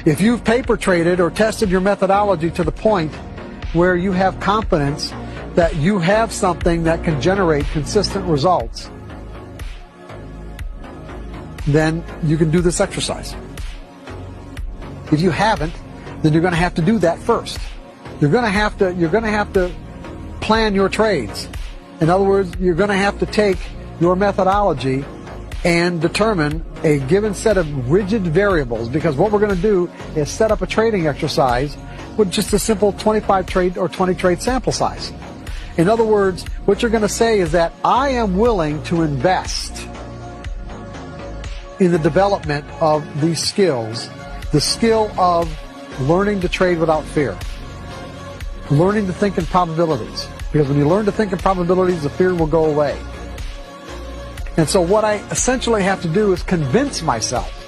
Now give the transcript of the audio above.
If you've paper traded or tested your methodology to the point where you have confidence that you have something that can generate consistent results, then you can do this exercise. If you haven't, then you're going to have to do that first. You're going to have to plan your trades. In other words, you're going to have to take your methodology and determine a given set of rigid variables, because what we're going to do is set up a trading exercise with just a simple 25 trade or 20 trade sample size. In other words, what you're going to say is that I am willing to invest in the development of these skills, the skill of learning to trade without fear, learning to think in probabilities, because when you learn to think in probabilities, the fear will go away. And so what I essentially have to do is convince myself